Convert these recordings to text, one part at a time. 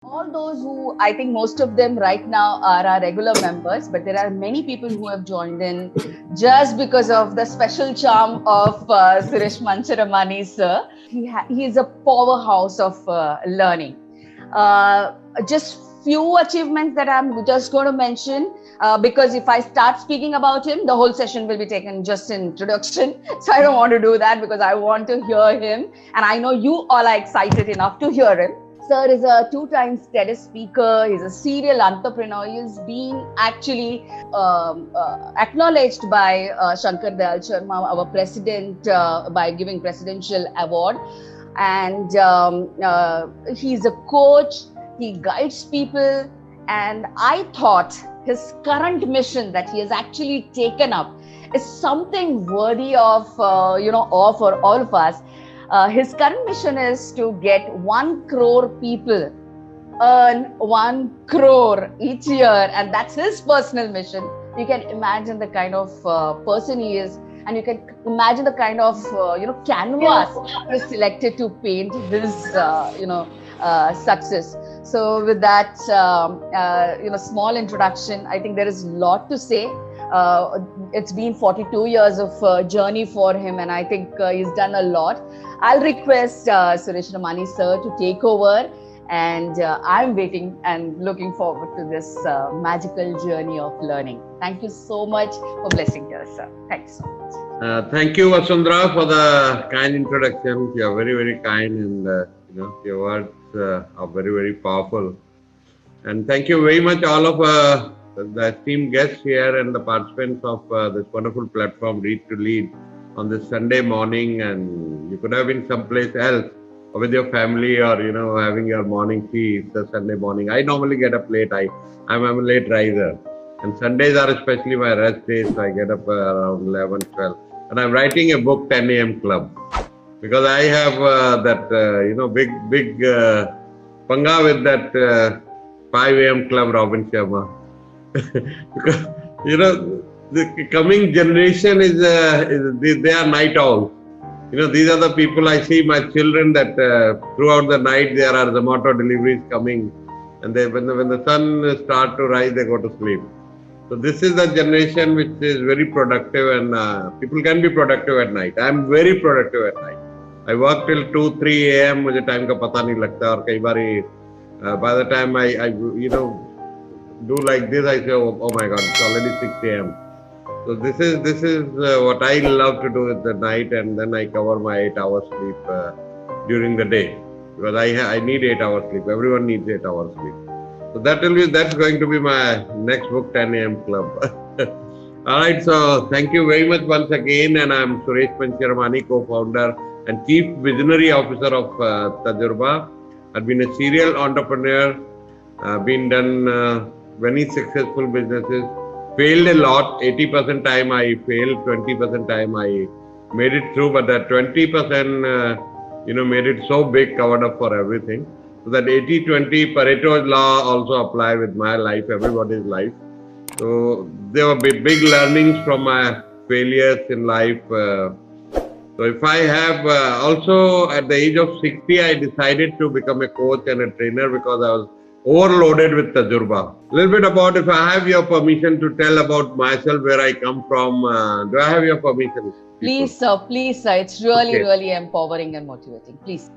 All those who, I think most of them right now are our regular members, but there are many people who have joined in just because of the special charm of Suresh Mancharamani, sir. He is a powerhouse of learning. Uh, just few achievements that I'm just going to mention, because if I start speaking about him, the whole session will be taken just in introduction. So I don't want to do that because I want to hear him. And I know you all are excited enough to hear him. Sir is a two-time TED speaker. He's a serial entrepreneur. He's been actually acknowledged by Shankar Dayal Sharma, our president, by giving presidential award. And he's a coach. He guides people. And I thought his current mission that he has actually taken up is something worthy of, awe for all of us. His current mission is to get 1 crore people earn 1 crore each year, and that's his personal mission. You can imagine the kind of person he is, and you can imagine the kind of canvas he is selected to paint his success. So with that small introduction, I think there is a lot to say. It's been 42 years of journey for him, and I think he's done a lot. I'll request Suresh Ramani sir to take over, and I'm waiting and looking forward to this magical journey of learning. Thank you so much for blessing us, sir. Thanks so much. Thank you, Vasundhara, for the kind introduction. You are very, very kind, and your words are very, very powerful. And thank you very much, all of the esteemed guests here and the participants of this wonderful platform, Read to Lead, on this Sunday morning. And you could have been someplace else, or with your family, or having your morning tea. It's a Sunday morning. I normally get up late. I'm a late riser, and Sundays are especially my rest days. So I get up around 11, 12, and I'm writing a book, 10 a.m. Club, because I have that big panga with that 5 a.m. Club, Robin Sharma. Because the coming generation is they are night owls. These are the people I see, my children, that throughout the night there are Zomato deliveries coming, and when the sun starts to rise, they go to sleep. So this is the generation which is very productive, and people can be productive at night. I am very productive at night. I work till 2, 3 a.m. मुझे time का पता नहीं लगता, और कई बारी by the time I do like this, I say, oh my God, it's already 6 a.m. So this is what I love to do at the night, and then I cover my 8 hours sleep during the day, because I need 8 hours sleep. Everyone needs 8 hours sleep. So that's going to be my next book, 10 a.m. Club. All right. So thank you very much once again, and I'm Suresh Mancharamani, co-founder and chief visionary officer of Tajurba. I've been a serial entrepreneur. Been done many successful businesses. Failed a lot. 80% time I failed. 20% time I made it through. But that 20%, made it so big, covered up for everything. So that 80-20 Pareto's law also apply with my life, everybody's life. So there were big learnings from my failures in life. So if I have also at the age of 60, I decided to become a coach and a trainer because I was overloaded with tajurba. A little bit about, if I have your permission to tell about myself, where I come from. Do I have your permission? Please, sir. It's really empowering and motivating. Please.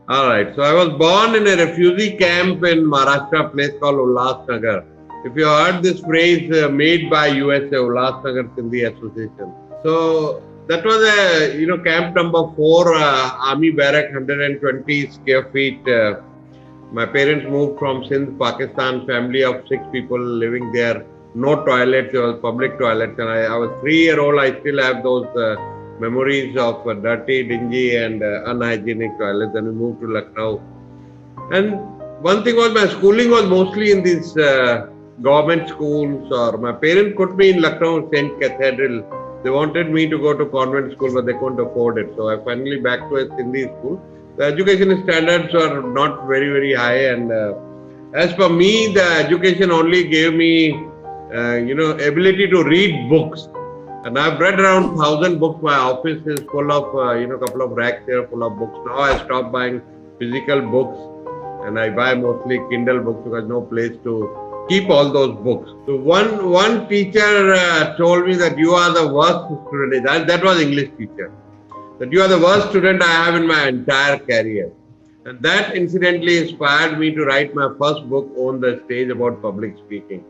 All right. So I was born in a refugee camp in Maharashtra, a place called Ulhasnagar. If you heard this phrase, made by USA, Ulhasnagar Sindhi Association. So that was a, camp number 4, army barrack, 120 square feet. My parents moved from Sindh, Pakistan, family of 6 people living there. No toilets, there was public toilets. And I was 3-year-old, I still have those memories of dirty, dingy and unhygienic toilets. Then we moved to Lucknow. And one thing was, my schooling was mostly in these government schools, or my parents put me in Lucknow St. Cathedral. They wanted me to go to convent school, but they couldn't afford it. So I finally back to a Sindhi school. The education standards were not very, very high. And as for me, the education only gave me, ability to read books. And I've read around 1,000 books. My office is full of, couple of racks here full of books. Now I stopped buying physical books. and I buy mostly Kindle books because no place to keep all those books. So one teacher told me that you are the worst student. That was English teacher. That you are the worst student I have in my entire career. And that incidentally inspired me to write my first book, On the Stage, about public speaking.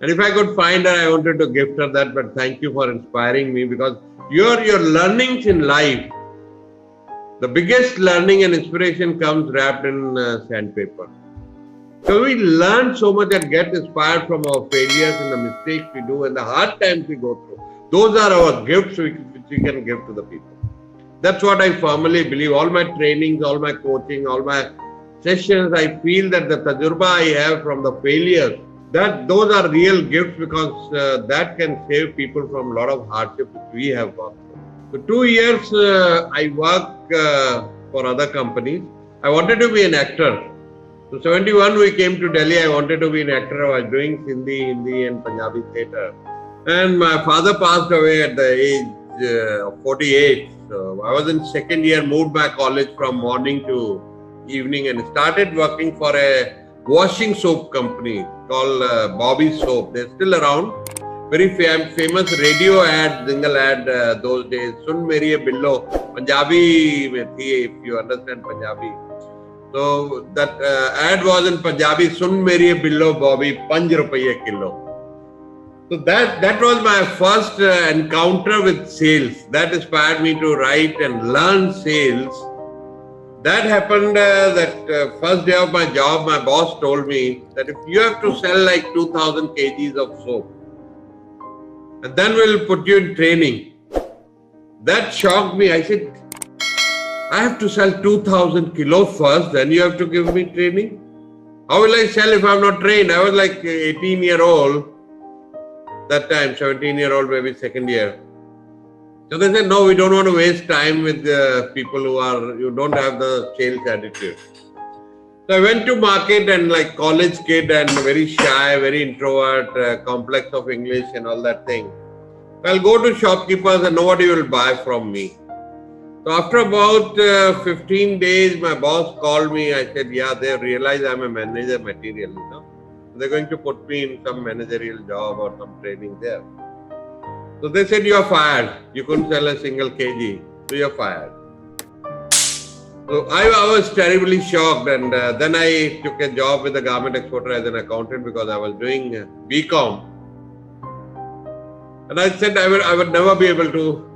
And if I could find her, I wanted to gift her that. But thank you for inspiring me, because your learnings in life, the biggest learning and inspiration comes wrapped in sandpaper. So we learn so much and get inspired from our failures and the mistakes we do and the hard times we go through. Those are our gifts which we can give to the people. That's what I firmly believe. All my trainings, all my coaching, all my sessions, I feel that the tajurba I have from the failures, that those are real gifts, because that can save people from a lot of hardship which we have gone through. For 2 years, I worked for other companies. I wanted to be an actor. So 71, we came to Delhi. I wanted to be an actor. I was doing Hindi and Punjabi theatre. And my father passed away at the age of 48. So I was in second year, moved my college from morning to evening, and started working for a washing soap company called Bobby Soap. They're still around. Very famous radio ad, jingle ad those days. Sun Meri Billo, Punjabi mein thi, if you understand Punjabi. So that ad was in Punjabi. Sun Meri Billo, Bobby, 5 rupaye kilo. So that was my first encounter with sales. That inspired me to write and learn sales. That happened that first day of my job, my boss told me that if you have to sell like 2000 kgs of soap, and then we'll put you in training. That shocked me. I said, I have to sell 2000 kilos first, then you have to give me training? How will I sell if I'm not trained? I was like 18-year-old. That time, 17-year-old, maybe second year. So they said, no, we don't want to waste time with people you don't have the sales attitude. So I went to market, and like college kid and very shy, very introvert, complex of English and all that thing. I'll go to shopkeepers and nobody will buy from me. So after about 15 days, my boss called me. I said, yeah, they realize I'm a manager material, you know. They're going to put me in some managerial job or some training there. So they said, you are fired. You couldn't sell a single kg. So you're fired. So I was terribly shocked, and then I took a job with the garment exporter as an accountant, because I was doing BCom. And I said I would never be able to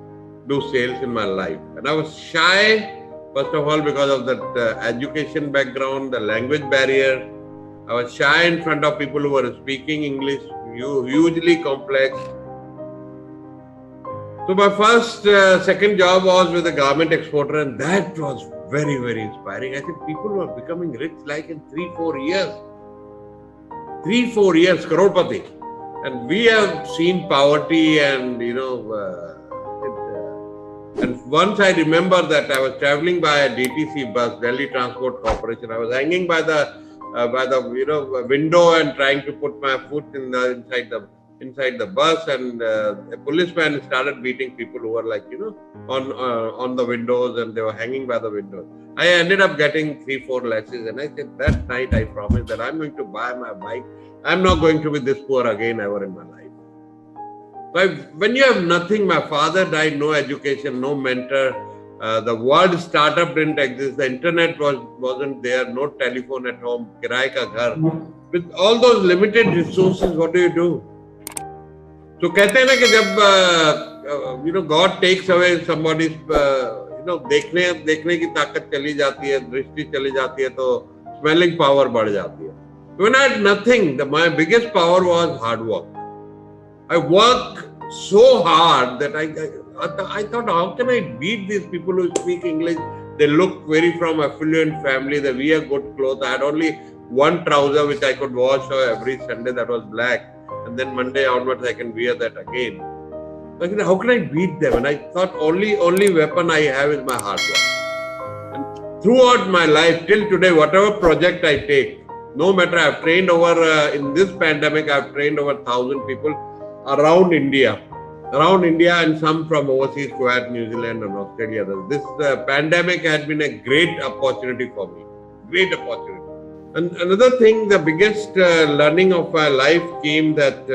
do sales in my life. And I was shy, first of all, because of that education background, the language barrier. I was shy in front of people who were speaking English, hugely complex. So my second job was with a garment exporter, and that was very, very inspiring. I said, people were becoming rich like in 3-4 years. 3-4 years, crorepati. And we have seen poverty and, and once I remember that I was traveling by a DTC bus, Delhi Transport Corporation. I was hanging by the window and trying to put my foot inside the bus, and a policeman started beating people who were like, on the windows, and they were hanging by the windows. I ended up getting 3-4 lashes, and I said that night I promised that I'm going to buy my bike. I'm not going to be this poor again ever in my life. But when you have nothing, my father died, no education, no mentor. The word startup didn't exist. The internet wasn't there. No telephone at home. Kirai ka ghar. With all those limited resources, what do? So, कहते हैं ना कि जब God takes away somebody's देखने की ताकत चली जाती है, दृष्टि चली जाती है, तो smelling power बढ़ जाती है. When I had nothing, my biggest power was hard work. I worked so hard that I thought, how can I beat these people who speak English? They look very from affluent family. They wear good clothes. I had only one trouser which I could wash every Sunday, that was black. And then Monday onwards I can wear that again. So I said, how can I beat them? And I thought only weapon I have is my hard work. And throughout my life, till today, whatever project I take, no matter, I've trained in this pandemic, I've trained over 1,000 people around India, and some from overseas, Kuwait, New Zealand and Australia. This pandemic had been a great opportunity for me. Great opportunity. And another thing, the biggest learning of my life came that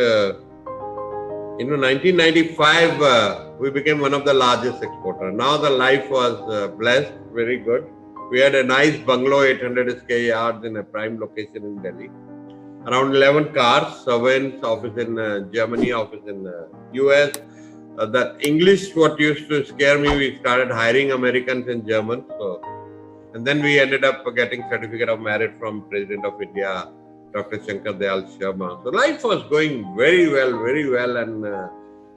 1995 we became one of the largest exporter. Now the life was blessed, very good. We had a nice bungalow, 800 square yards in a prime location in Delhi. Around 11 cars, servants, office in Germany, office in US. That English, what used to scare me, we started hiring Americans and Germans. And then we ended up getting certificate of merit from President of India, Dr. Shankar Dayal Sharma. So life was going very well. And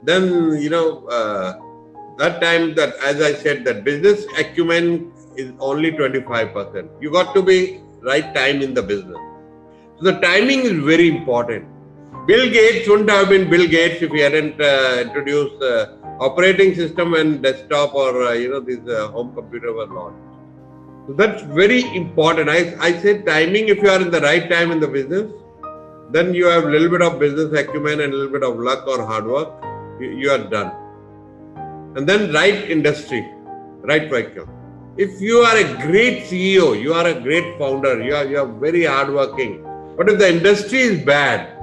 then, that time that, as I said, that business acumen is only 25%. You got to be right time in the business. So the timing is very important. Bill Gates wouldn't have been Bill Gates if he hadn't introduced operating system and desktop or, these home computer were launched. So that's very important. I say timing, if you are in the right time in the business, then you have a little bit of business acumen and a little bit of luck or hard work, you are done. And then right industry, right vehicle. If you are a great CEO, you are a great founder, you are very hardworking. But if the industry is bad,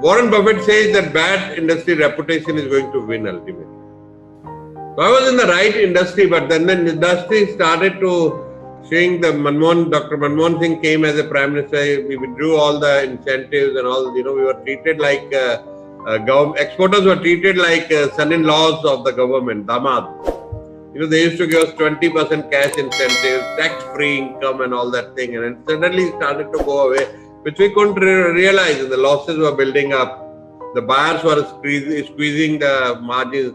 Warren Buffett says that bad industry reputation is going to win ultimately. So I was in the right industry, but then the industry started to showing the Dr. Manmohan Singh came as a Prime Minister, we withdrew all the incentives and all, we were treated like, exporters were treated like son-in-laws of the government, damad. They used to give us 20% cash incentives, tax-free income and all that thing. And then suddenly started to go away, which we couldn't realize. And the losses were building up. The buyers were squeezing the margins.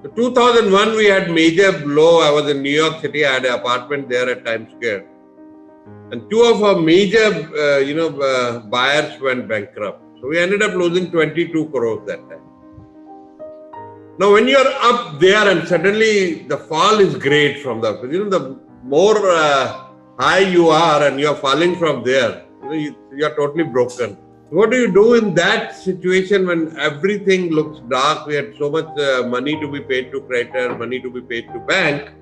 In 2001, we had major blow. I was in New York City. I had an apartment there at Times Square. And two of our major, buyers went bankrupt. So we ended up losing 22 crores that time. Now, when you're up there and suddenly the fall is great from the more high you are and you're falling from there, you're totally broken. What do you do in that situation when everything looks dark? We had so much money to be paid to creditor, money to be paid to bank.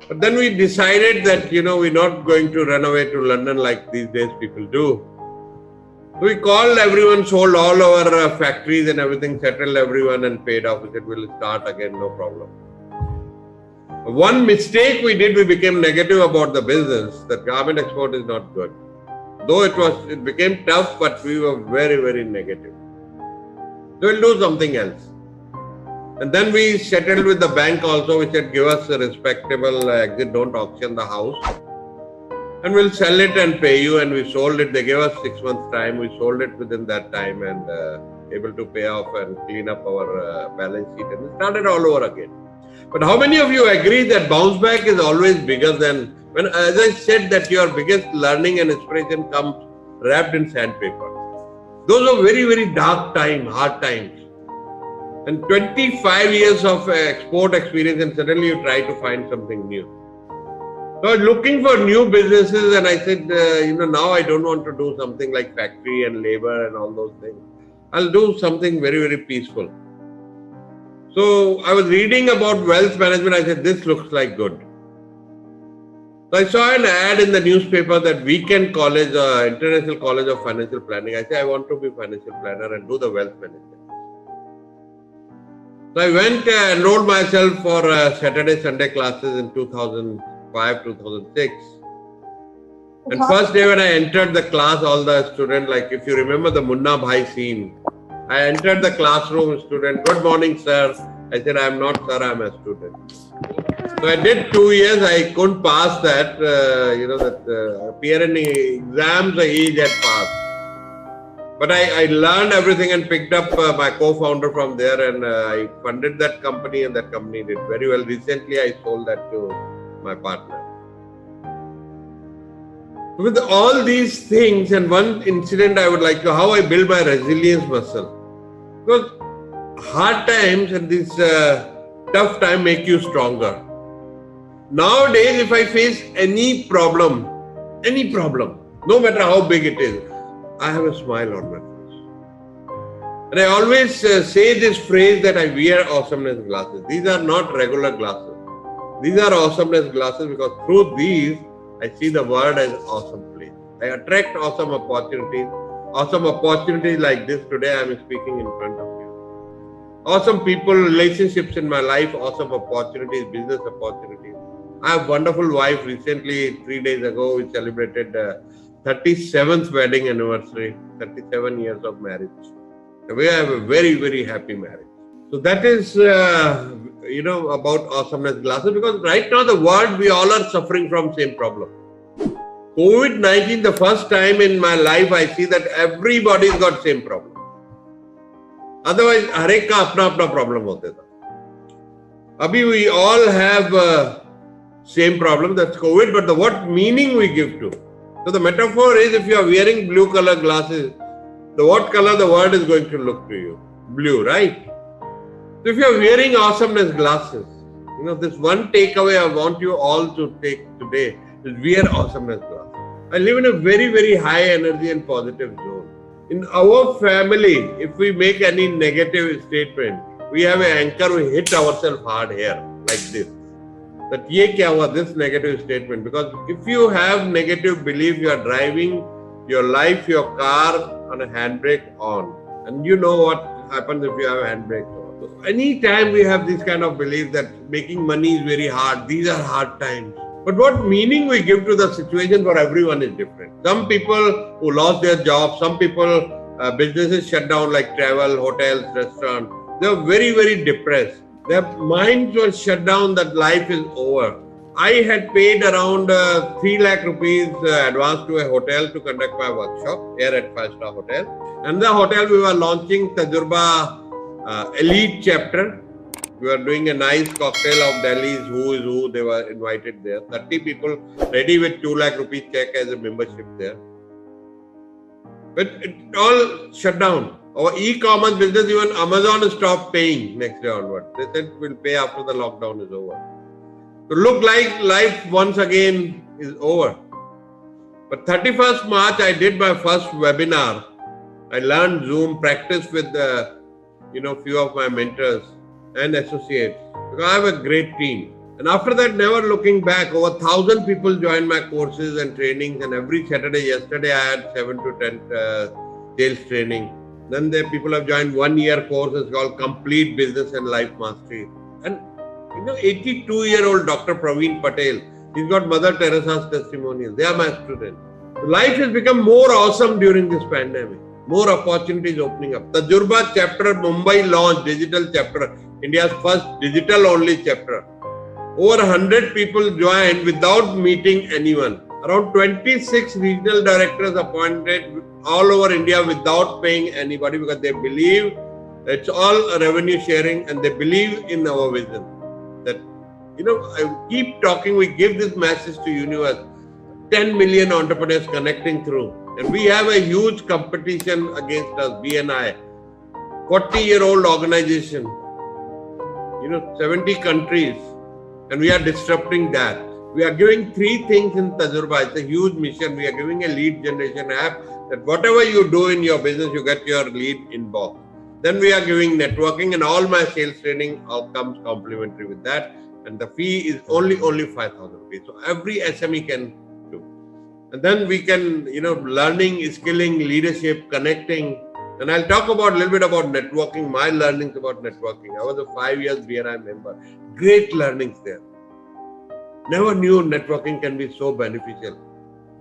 But then we decided that, we're not going to run away to London like these days people do. So we called everyone, sold all our factories and everything, settled everyone and paid off. We said, we'll start again, no problem. One mistake we did, we became negative about the business, that garment export is not good. Though it became tough, but we were very, very negative. So we'll do something else. And then we settled with the bank also. We said, give us a respectable exit, don't auction the house. And we'll sell it and pay you. And we sold it. They gave us 6 months time. We sold it within that time and able to pay off and clean up our balance sheet. And we started all over again. But how many of you agree that bounce back is always bigger than when, as I said, that your biggest learning and inspiration comes wrapped in sandpaper. Those are very, very dark times, hard times. And 25 years of export experience and suddenly you try to find something new. So I was looking for new businesses and I said, now I don't want to do something like factory and labor and all those things. I'll do something very, very peaceful. So I was reading about wealth management. I said, this looks like good. So I saw an ad in the newspaper that Weekend College, International College of Financial Planning. I said, I want to be financial planner and do the wealth management. So I went enrolled myself for Saturday, Sunday classes in 2005, 2006. And first day when I entered the class, all the students, like if you remember the Munna Bhai scene, I entered the classroom, student, good morning, sir. I said, I'm not sir, I'm a student. So I did 2 years, I couldn't pass that, appearance exams he had passed. But I learned everything and picked up my co-founder from there and I funded that company and that company did very well. Recently, I sold that to my partner. With all these things and one incident I would like to, how I build my resilience muscle. Because hard times and this tough time make you stronger. Nowadays, if I face any problem, no matter how big it is, I have a smile on my face. And I always say this phrase that I wear awesomeness glasses. These are not regular glasses. These are awesomeness glasses because through these, I see the world as awesome place. I attract awesome opportunities. Awesome opportunities like this today I am speaking in front of you. Awesome people, relationships in my life, awesome opportunities, business opportunities. I have a wonderful wife. Recently, 3 days ago, we celebrated 37th wedding anniversary, 37 years of marriage. We have a very, very happy marriage. So that is, about awesomeness glasses, because right now the world, we all are suffering from same problem. COVID-19, the first time in my life, I see that everybody's got same problem. Otherwise, हर एक का अपना problem होता था. Abhi we all have same problem, that's COVID, but what meaning we give to. So the metaphor is, if you are wearing blue color glasses, what color the world is going to look to you? Blue, right? So if you are wearing awesomeness glasses, this one takeaway I want you all to take today is wear awesomeness glasses. I live in a very, very high energy and positive zone. In our family, if we make any negative statement, we have an anchor, we hit ourselves hard here, like this. That ye kya hua, this negative statement. Because if you have negative belief, you are driving your life, your car on a handbrake on. And you know what happens if you have a handbrake on. So anytime we have this kind of belief that making money is very hard, these are hard times. But what meaning we give to the situation for everyone is different. Some people who lost their jobs, some people, businesses shut down like travel, hotels, restaurants, they are very, very depressed. Their minds were shut down that life is over. I had paid around 3 lakh rupees advance to a hotel to conduct my workshop here at 5-star hotel. And the hotel we were launching Tajurba Elite chapter. We were doing a nice cocktail of Delhi's who is who. They were invited there. 30 people ready with 2 lakh rupees check as a membership there. But it all shut down. Our e-commerce business, even Amazon stopped paying next day onward. They said we'll pay after the lockdown is over. So look like life once again is over. But 31st March, I did my first webinar. I learned Zoom, practiced with few of my mentors and associates. Because I have a great team. And after that, never looking back, over 1,000 people joined my courses and trainings. And every Saturday, yesterday, I had 7 to 10 sales training. Then people have joined 1-year course. It's called Complete Business and Life Mastery. And 82-year-old Dr. Praveen Patel, he's got Mother Teresa's testimonials. They are my students. Life has become more awesome during this pandemic. More opportunities opening up. Tajurba chapter, Mumbai launched, digital chapter, India's first digital only chapter. Over 100 people joined without meeting anyone. Around 26 regional directors appointed all over India without paying anybody, because they believe it's all revenue sharing and they believe in our vision. That, I keep talking, we give this message to universe. 10 million entrepreneurs connecting through. And we have a huge competition against us, BNI. 40-year-old organization. 70 countries. And we are disrupting that. We are giving 3 things in Tajurba. It's a huge mission. We are giving a lead generation app that whatever you do in your business, you get your lead inbox. Then we are giving networking, and all my sales training all comes complimentary with that. And the fee is only 5,000 rupees. So every SME can do. And then we can, learning, skilling, leadership, connecting. And I'll talk about a little bit about networking, my learnings about networking. I was a 5 years BNI member. Great learnings there. Never knew networking can be so beneficial.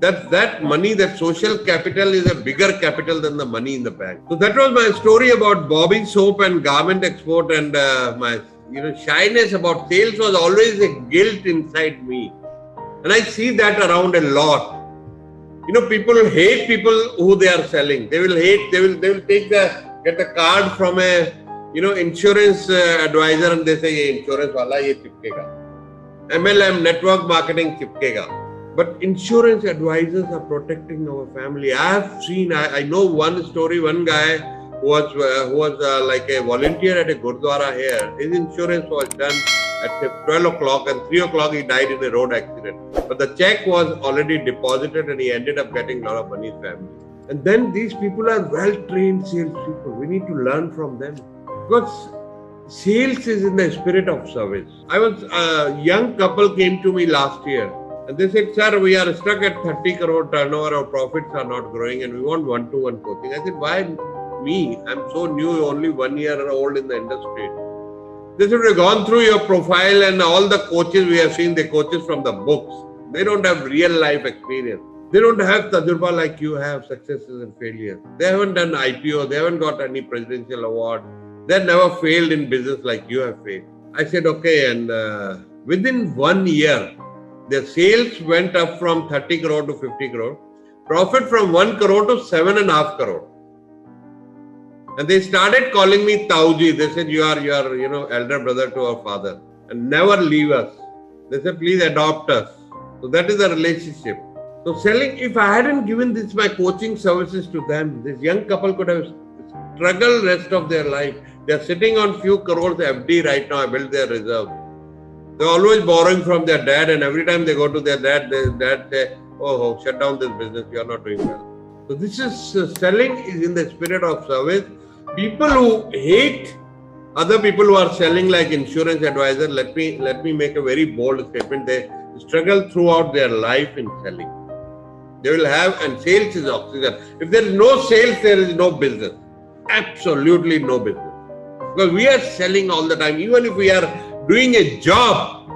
That money, that social capital is a bigger capital than the money in the bank. So that was my story about Bobby soap and garment export, and my shyness about sales was always a guilt inside me. And I see that around a lot. People hate people who they are selling. They will hate, they will get a card from a insurance advisor, and they say, ye insurance wala, ye chipkega. MLM, network marketing, chipkega. But insurance advisors are protecting our family. I know one story, one guy who was like a volunteer at a Gurdwara here. His insurance was done at 12 o'clock, and 3 o'clock he died in a road accident. But the check was already deposited and he ended up getting a lot of money in his family. And then these people are well-trained salespeople. We need to learn from them. Because sales is in the spirit of service. A young couple came to me last year. And they said, sir, we are stuck at 30 crore turnover, our profits are not growing and we want one-to-one coaching. I said, why me? I'm so new, only 1 year old in the industry. They said, we've gone through your profile and all the coaches we have seen, the coaches from the books. They don't have real life experience. They don't have tajurba like you have, successes and failures. They haven't done IPO, they haven't got any presidential award. They never failed in business like you have failed. I said, okay, and within 1 year, their sales went up from 30 crore to 50 crore, profit from 1 crore to 7.5 crore. And they started calling me Tauji. They said, you are elder brother to our father and never leave us. They said, please adopt us. So that is the relationship. So selling, if I hadn't given this my coaching services to them, this young couple could have struggled rest of their life. They are sitting on few crores FD right now. I built their reserve. They're always borrowing from their dad, and every time they go to their dad say, oh, shut down this business, you are not doing well. So this is selling is in the spirit of service. People who hate other people who are selling like insurance advisor, let me make a very bold statement. They struggle throughout their life in selling. They will have, and sales is oxygen. If there is no sales, there is no business. Absolutely no business. Because we are selling all the time. Even if we are doing a job,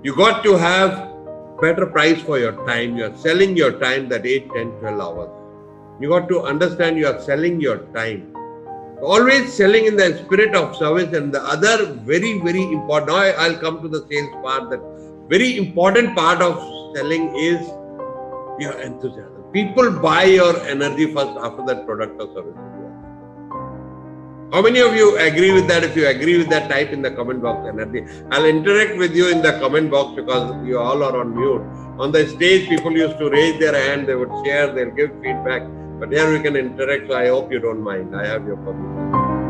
you got to have better price for your time. You are selling your time that 8, 10, 12 hours. You got to understand you are selling your time. Always selling in the spirit of service. And the other very, very important, now I'll come to the sales part, that very important part of selling is your enthusiasm. People buy your energy first after that product or service. How many of you agree with that? If you agree with that, type in the comment box energy. I'll interact with you in the comment box because you all are on mute. On the stage, people used to raise their hand, they would share, they'll give feedback. But here we can interact, so I hope you don't mind. I have your permission.